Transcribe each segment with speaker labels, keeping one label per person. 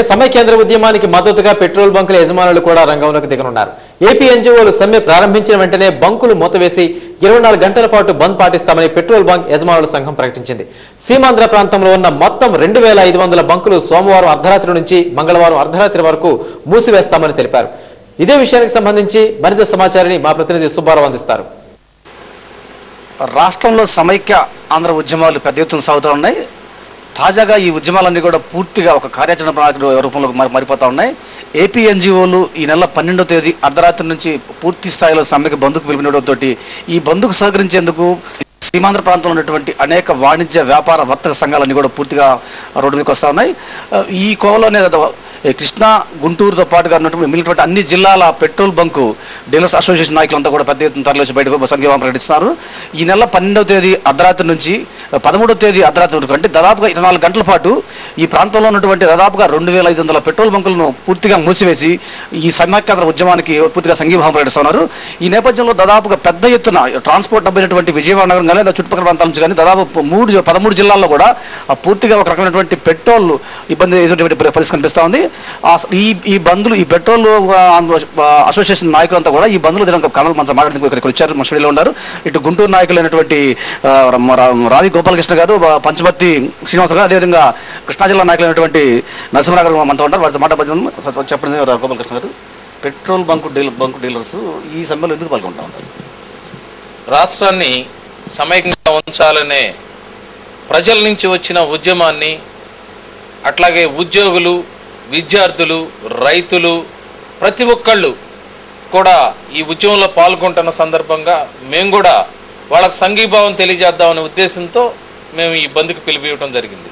Speaker 1: సమైక్యాంధ్ర ఉద్యమానికి మద్దతుగా పెట్రోల్ బంకుల యజమానులు కూడా రంగంలోకి దిగనున్నారు. ఏపీ ఎన్జీఓలు సమ్మె ప్రారంభించిన వెంటనే బంకులు మూతవేసి 24 గంటల పాటు బంద్ పాటిస్తామని పెట్రోల్ బంక్ యజమానుల సంఘం ప్రకటించింది. సీమాంధ్ర ప్రాంతంలో ఉన్న మొత్తం 2500 బంకులు సోమవారం అర్ధరాత్రి నుంచి మంగళవారం అర్ధరాత్రి వరకు మూసివేస్తామని తెలిపారు. ఇదే విషయానికి సంబంధించి మరింత సమాచారాన్ని మా ప్రతినిధి సుబ్బారావు అందిస్తారు.
Speaker 2: రాష్ట్రంలో సమైక్య ఆంధ్ర ఉద్యమాలు పెద్ద ఎత్తున సాగుతూ ఉన్నాయి. తాజాగా ఈ ఉద్యమాలన్నీ కూడా పూర్తిగా ఒక కార్యాచరణ ప్రణాళిక రూపంలో మారిపోతా ఉన్నాయి. ఏపీ ఎన్జీఓలు ఈ నెల 12వ తేదీ అర్ధరాత్రి నుంచి పూర్తి స్థాయిలో సమ్మెకు బంద్కు పిలుపునివ్వడంతో ఈ బంద్కు సహకరించేందుకు సీమాంధ్ర ప్రాంతంలో ఉన్నటువంటి అనేక వాణిజ్య వ్యాపార వర్తక సంఘాలన్నీ కూడా పూర్తిగా రోడ్డు మీదకి వస్తా ఉన్నాయి. ఈ కోవలోనే కృష్ణా గుంటూరుతో పాటుగా మిగిలినటువంటి అన్ని జిల్లాల పెట్రోల్ బంకు డీలర్స్ అసోసియేషన్ నాయకులంతా కూడా పెద్ద ఎత్తున తరలించి బయటకు సంఘీభావం ప్రకటిస్తున్నారు. ఈ నెల 12వ తేదీ అర్ధరాత్రి నుంచి 13వ తేదీ అర్ధరాత్రి వరకు అంటే దాదాపుగా 24 గంటల పాటు ఈ ప్రాంతంలో ఉన్నటువంటి దాదాపుగా 2500 పెట్రోల్ బంకులను పూర్తిగా మూసివేసి ఈ సమైక్యాంధ్ర ఉద్యమానికి పూర్తిగా సంఘీభావం ప్రకటిస్తున్నారు. ఈ నేపథ్యంలో దాదాపుగా పెద్ద ఎత్తున ట్రాన్స్పోర్ట్ అబ్బైనటువంటి విజయవాడ నగరం కానీ చుట్టుపక్కల ప్రాంతాల నుంచి కానీ దాదాపు 13 జిల్లాల్లో కూడా పూర్తిగా ఒక రకమైనటువంటి పెట్రోల్ ఇబ్బంది ఎదుర్కొనే పరిస్థితి కనిపిస్తూ ఉంది. ఈ బంధులు ఈ పెట్రోల్ అసోసియేషన్ నాయకులంతా కూడా ఈ బంధులు కమల్ మనతో మాట్లాడుతూ ఇక్కడికి వచ్చారు, మన స్టూడియోలో ఉన్నారు. ఇటు గుంటూరు నాయకులైనటువంటి రావి గోపాలకృష్ణ గారు, పంచమర్తి శ్రీనివాస గారు, అదేవిధంగా కృష్ణా జిల్లా నాయకులైనటువంటి నరసింహరావు గారు మనతో ఉంటారు. వారితో మాట్లాడుతున్నాం. చెప్పండి గోపాలకృష్ణ గారు, పెట్రోల్ బంకు డీలర్స్ ఈ సమ్మెలో ఎందుకు పాల్గొంటా ఉన్నారు?
Speaker 3: రాష్ట్రాన్ని సమైక్యంగా ఉంచాలనే ప్రజల నుంచి వచ్చిన ఉద్యమాన్ని, అట్లాగే ఉద్యోగులు, విద్యార్థులు, రైతులు ప్రతి ఒక్కళ్ళు కూడా ఈ ఉద్యమంలో పాల్గొంటున్న సందర్భంగా మేము కూడా వాళ్ళకు సంఘీభావం తెలియజేద్దామనే ఉద్దేశంతో మేము ఈ బంద్కు పిలిపివ్వడం జరిగింది.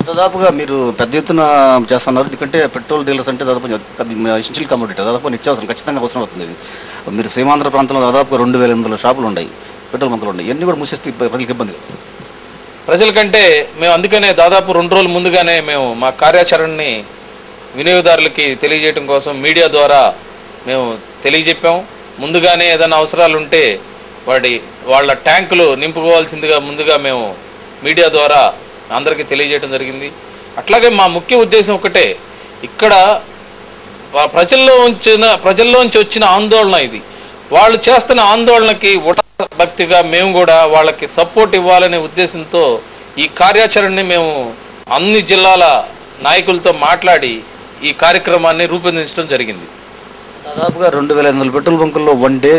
Speaker 2: దాదాపుగా మీరు పెద్ద ఎత్తున చేస్తున్నారు. ఎందుకంటే పెట్రోల్ డీలర్స్ అంటే దాదాపు ఎసెన్షియల్ కమోడిటీ, దాదాపు నిత్యావసరం ఖచ్చితంగా అవసరం అవుతుంది. మీరు సీమాంధ్ర ప్రాంతంలో దాదాపుగా 2800 షాపులు ఉన్నాయి, పెట్రోల్ బంకులు ఉన్నాయి. ఇవన్నీ కూడా మూసేస్తే ప్రజలకు ఇబ్బంది.
Speaker 3: ప్రజలకంటే మేము అందుకనే దాదాపు 2 రోజుల ముందుగానే మేము మా కార్యాచరణని వినియోగదారులకి తెలియజేయడం కోసం మీడియా ద్వారా మేము తెలియజెప్పాం. ముందుగానే ఏదైనా అవసరాలు ఉంటే వాళ్ళ ట్యాంకులు నింపుకోవాల్సిందిగా ముందుగా మేము మీడియా ద్వారా అందరికీ తెలియజేయడం జరిగింది. అట్లాగే మా ముఖ్య ఉద్దేశం ఒకటే, ఇక్కడ ప్రజల్లోంచి వచ్చిన ఆందోళన ఇది. వాళ్ళు చేస్తున్న ఆందోళనకి భక్తిగా మేము కూడా వాళ్ళకి సపోర్ట్ ఇవ్వాలనే ఉద్దేశంతో ఈ కార్యాచరణని మేము అన్ని జిల్లాల నాయకులతో మాట్లాడి ఈ కార్యక్రమాన్ని రూపొందించడం జరిగింది.
Speaker 2: దాదాపుగా 2500 పెట్రోల్ బంకుల్లో వన్ డే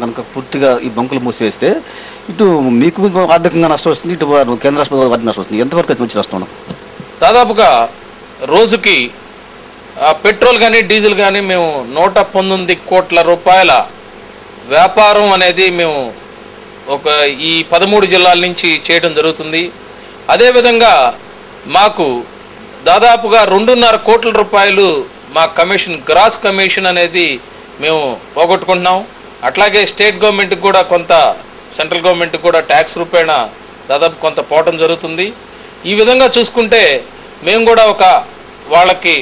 Speaker 2: కనుక పూర్తిగా ఈ బంకులు మూసివేస్తే ఇటు మీకు ఆర్థికంగా నష్టం వస్తుంది, ఇటు కేంద్ర రాష్ట్ర నష్టం వస్తుంది. ఎంతవరకు మంచి నష్టం?
Speaker 3: దాదాపుగా రోజుకి పెట్రోల్ కానీ డీజిల్ కానీ మేము 119 కోట్ల రూపాయల వ్యాపారం అనేది మేము ఈ 13 జిల్లాల నుంచి చేయడం జరుగుతుంది. అదేవిధంగా మాకు దాదాపుగా 2.5 కోట్ల రూపాయలు మా కమిషన్, గ్రాస్ కమిషన్ అనేది మేము పోగొట్టుకుంటున్నాం. అట్లాగే స్టేట్ గవర్నమెంట్కి కూడా కొంత, సెంట్రల్ గవర్నమెంట్కి కూడా ట్యాక్స్ రూపేణ దాదాపు కొంత పోవటం జరుగుతుంది. ఈ విధంగా చూసుకుంటే మేము కూడా వాళ్ళకి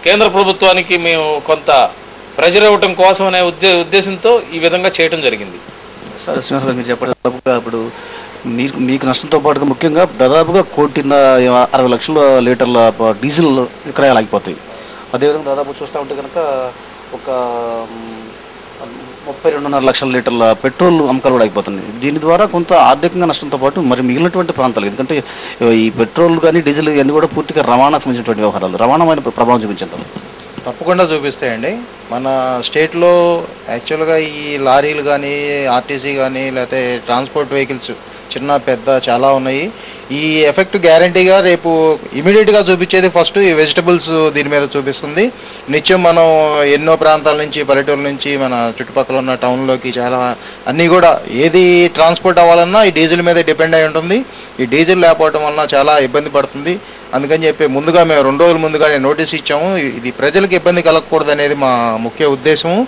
Speaker 3: కేంద్ర ప్రభుత్వానికి మేము కొంత ప్రెజర్ ఇవ్వటం కోసం అనే ఉద్దేశంతో ఈ విధంగా చేయడం జరిగింది.
Speaker 2: సరే శ్రీనివాస, మీరు చెప్పండి. దాదాపుగా ఇప్పుడు మీకు నష్టంతో పాటుగా ముఖ్యంగా దాదాపుగా 1,60,00,000 లీటర్ల డీజిల్ విక్రయాలు ఆగిపోతాయి. అదేవిధంగా దాదాపు చూస్తూ ఉంటే కనుక ఒక 32.5 లక్షల లీటర్ల పెట్రోల్ అమ్మకాలు కూడా అయిపోతుంది. దీని ద్వారా కొంత ఆర్థికంగా నష్టంతో పాటు మరి మిగిలినటువంటి ప్రాంతాలు, ఎందుకంటే ఈ పెట్రోల్ కానీ డీజిల్ ఇవన్నీ కూడా పూర్తిగా రవాణాకు సంబంధించినటువంటి వ్యవహారాలు, రవాణామైన ప్రభావం చూపించారు.
Speaker 4: తప్పకుండా చూపిస్తాయండి. మన స్టేట్లో యాక్చువల్గా ఈ లారీలు కానీ, ఆర్టీసీ కానీ, లేకపోతే ట్రాన్స్పోర్ట్ వెహికల్స్ చిన్న పెద్ద చాలా ఉన్నాయి. ఈ ఎఫెక్ట్ గ్యారంటీగా రేపు ఇమీడియట్గా చూపించేది ఫస్ట్ ఈ వెజిటబుల్స్ దీని మీద చూపిస్తుంది. నిత్యం మనం ఎన్నో ప్రాంతాల నుంచి, పల్లెటూరు నుంచి మన చుట్టుపక్కల ఉన్న టౌన్లోకి చాలా అన్నీ కూడా ఏది ట్రాన్స్పోర్ట్ అవ్వాలన్నా ఈ డీజిల్ మీద డిపెండ్ అయి ఉంటుంది. ఈ డీజిల్ లేకపోవడం వలన చాలా ఇబ్బంది పడుతుంది. అందుకని చెప్పి ముందుగా మేము 2 రోజుల ముందుగానే నోటీస్ ఇచ్చాము. ఇది ప్రజలకు ఇబ్బంది కలగకూడదు అనేది మా ముఖ్య ఉద్దేశము.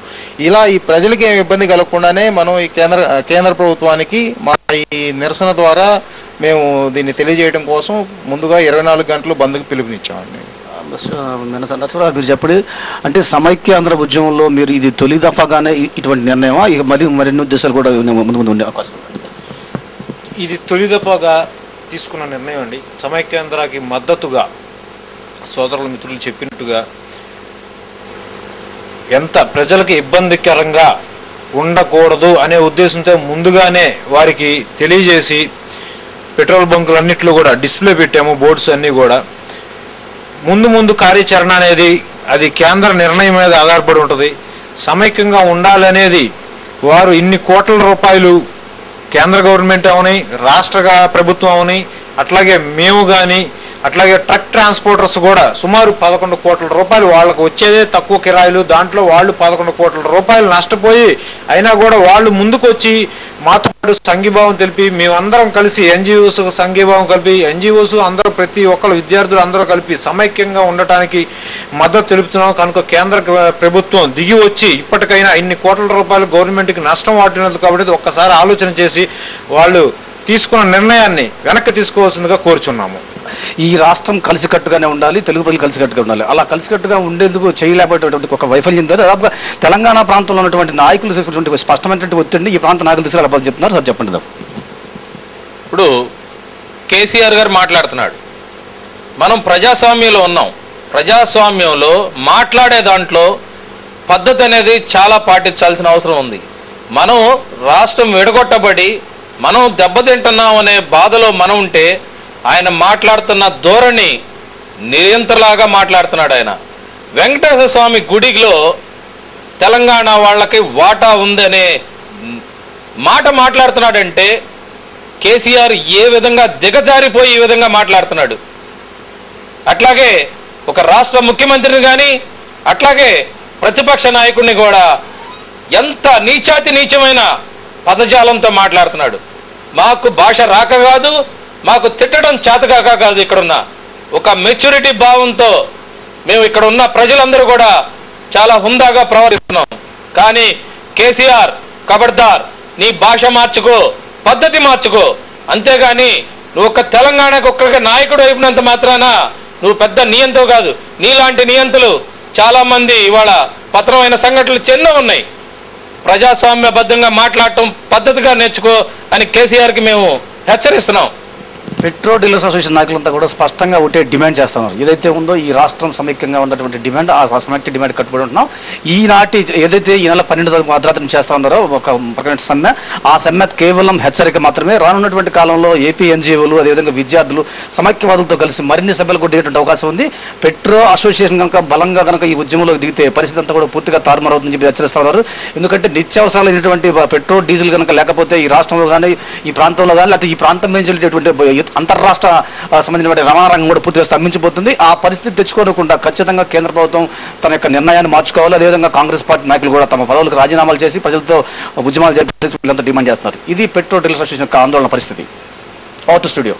Speaker 4: ఇలా ఈ ప్రజలకి ఏమి ఇబ్బంది కలగకుండానే మనం ఈ కేంద్ర ప్రభుత్వానికి మా ఈ నిరసన ద్వారా మేము దీన్ని తెలియజేయడం కోసం ముందుగా 24 గంటలు బంద్కు పిలుపునిచ్చామండి.
Speaker 2: మీరు చెప్పండి, అంటే సమైక్య ఆంధ్ర ఉద్యమంలో మీరు ఇది తొలి దఫాగానే ఇటువంటి నిర్ణయమా, ఇక మరిన్ని ఉద్దేశాలు కూడా ముందు ఉండే అవకాశం?
Speaker 5: ఇది తొలి దఫాగా తీసుకున్న నిర్ణయం అండి. సమైక్యాంధ్రకి మద్దతుగా సోదరుల మిత్రులు చెప్పినట్టుగా ఎంత ప్రజలకు ఇబ్బందికరంగా ఉండకూడదు అనే ఉద్దేశంతో ముందుగానే వారికి తెలియజేసి పెట్రోల్ బంకులన్నింటిలో కూడా డిస్ప్లే పెట్టాము, బోర్డ్స్ అన్నీ కూడా. ముందు కార్యాచరణ అనేది అది కేంద్ర నిర్ణయం మీద ఆధారపడి ఉంటుంది. సమైక్యంగా ఉండాలనేది వారు ఇన్ని కోట్ల రూపాయలు కేంద్ర గవర్నమెంట్ అవని, రాష్ట్ర ప్రభుత్వం అవని, అట్లాగే మేము కానీ, అట్లాగే ట్రక్ ట్రాన్స్పోర్టర్స్ కూడా సుమారు 11 కోట్ల రూపాయలు వాళ్ళకు వచ్చేదే తక్కువ కిరాయిలు, దాంట్లో వాళ్ళు 11 కోట్ల రూపాయలు నష్టపోయి అయినా కూడా వాళ్ళు ముందుకు వచ్చి మాతో పాటు సంఘీభావం తెలిపి మేమందరం కలిసి ఎన్జిఓస్ సంఘీభావం కలిపి ఎన్జిఓస్ అందరూ ప్రతి ఒక్కరు విద్యార్థులు అందరూ కలిపి సమైక్యంగా ఉండటానికి మద్దతు తెలుపుతున్నాం. కనుక కేంద్ర ప్రభుత్వం దిగి వచ్చి ఇప్పటికైనా ఇన్ని కోట్ల రూపాయలు గవర్నమెంట్కి నష్టం వాటినది కాబట్టి ఒక్కసారి ఆలోచన చేసి వాళ్ళు తీసుకున్న నిర్ణయాన్ని వెనక్కి తీసుకోవాల్సిందిగా కోరుచున్నాము.
Speaker 2: ఈ రాష్ట్రం కలిసికట్టుగానే ఉండాలి, తెలుగు ప్రజలు కలిసికట్టుగా ఉండాలి. అలా కలిసికట్టుగా ఉండేందుకు చేయలేకపోయేటువంటి ఒక వైఫల్యం దాదాపుగా తెలంగాణ ప్రాంతంలో ఉన్నటువంటి నాయకులు తీసుకున్నటువంటి స్పష్టమైనటువంటి ఒత్తిడిని ఈ ప్రాంత నాయకులు తీసుకురాలని చెప్తున్నారు. సార్ చెప్పండి.
Speaker 3: ఇప్పుడు కేసీఆర్ గారు మాట్లాడుతున్నాడు, మనం ప్రజాస్వామ్యంలో ఉన్నాం. ప్రజాస్వామ్యంలో మాట్లాడే దాంట్లో పద్ధతి అనేది చాలా పాటించాల్సిన అవసరం ఉంది. మనం రాష్ట్రం విడగొట్టబడి మనం దెబ్బతింటున్నాం అనే బాధలో మనం ఉంటే ఆయన మాట్లాడుతున్న ధోరణి నియంత్రలాగా మాట్లాడుతున్నాడు. ఆయన వెంకటేశ్వర స్వామి గుడిలో తెలంగాణ వాళ్ళకి వాటా ఉందనే మాట మాట్లాడుతున్నాడంటే కేసీఆర్ ఏ విధంగా దిగజారిపోయి ఈ విధంగా మాట్లాడుతున్నాడు. అట్లాగే ఒక రాష్ట్ర ముఖ్యమంత్రిని కానీ అట్లాగే ప్రతిపక్ష నాయకుడిని కూడా ఎంత నీచాతి నీచమైన పదజాలంతో మాట్లాడుతున్నాడు. మాకు భాష రాక కాదు, మాకు తిట్టడం చేతకాక కాదు, ఇక్కడున్న ఒక మెచ్యూరిటీ భావంతో మేము ఇక్కడ ఉన్న ప్రజలందరూ కూడా చాలా హుందాగా ప్రవర్తిస్తున్నాం. కానీ కేసీఆర్ ఖబర్దార్, నీ భాష మార్చుకో, పద్ధతి మార్చుకో. అంతేగాని నువ్వు ఒక తెలంగాణకు ఒక్కరికి నాయకుడు అయిపోయినంత మాత్రాన నువ్వు పెద్ద నియంతో కాదు. నీలాంటి నియంతులు చాలా మంది ఇవాళ పతనమైన సంఘటనలు ఎన్నో ఉన్నాయి. ప్రజాస్వామ్యబద్ధంగా మాట్లాడటం పద్ధతిగా నేర్చుకో అని కేసీఆర్కి మేము హెచ్చరిస్తున్నాం.
Speaker 2: పెట్రోల్ డీలర్స్ అసోసియేషన్ నాయకులంతా కూడా స్పష్టంగా ఒకటే డిమాండ్ చేస్తున్నారు. ఏదైతే ఉందో ఈ రాష్ట్రం సమైక్యంగా ఉన్నటువంటి డిమాండ్, ఆ సమైక్య డిమాండ్ కట్టుబడి ఉంటున్నాం. ఈనాటి ఏదైతే ఈ నెల 12 అర్ధరాత్రి చేస్తా ఉన్నారో ఒక ప్రకటన సమ్మె, ఆ సమ్మె కేవలం హెచ్చరిక మాత్రమే. రానున్నటువంటి కాలంలో ఏపీ ఎన్జిఓలు అదేవిధంగా విద్యార్థులు సమైక్యవాదులతో కలిసి మరిన్ని సభ్యులు కొట్టేటువంటి అవకాశం ఉంది. పెట్రోల్ అసోసియేషన్ కనుక బలంగా కనుక ఈ ఉద్యమంలోకి దిగితే పరిస్థితి అంతా కూడా పూర్తిగా తారుమారవుతుందని చెప్పి హెచ్చరిస్తా ఉన్నారు. ఎందుకంటే నిత్యావసరాలైనటువంటి పెట్రోల్ డీజిల్ కనుక లేకపోతే ఈ రాష్ట్రంలో కానీ ఈ ప్రాంతంలో కానీ లేకపోతే ఈ ప్రాంతం నుంచి వెళ్ళేటువంటి అంతర్రాష్ట్ర సంబంధించిన రవాణా రంగం కూడా పూర్తిగా స్తంభించిపోతుంది. ఆ పరిస్థితి తెచ్చుకోకుండా ఖచ్చితంగా కేంద్ర ప్రభుత్వం తన యొక్క నిర్ణయాన్ని మార్చుకోవాలి. అదేవిధంగా కాంగ్రెస్ పార్టీ నాయకులు కూడా తమ పదవులకు రాజీనామాలు చేసి ప్రజలతో ఉద్యమాలు జరిపేసి వీళ్ళంతా డిమాండ్ చేస్తున్నారు. ఇది పెట్రోల్ డీలర్స్ అసోసియేషన్ యొక్క ఆందోళన పరిస్థితి. Out studio.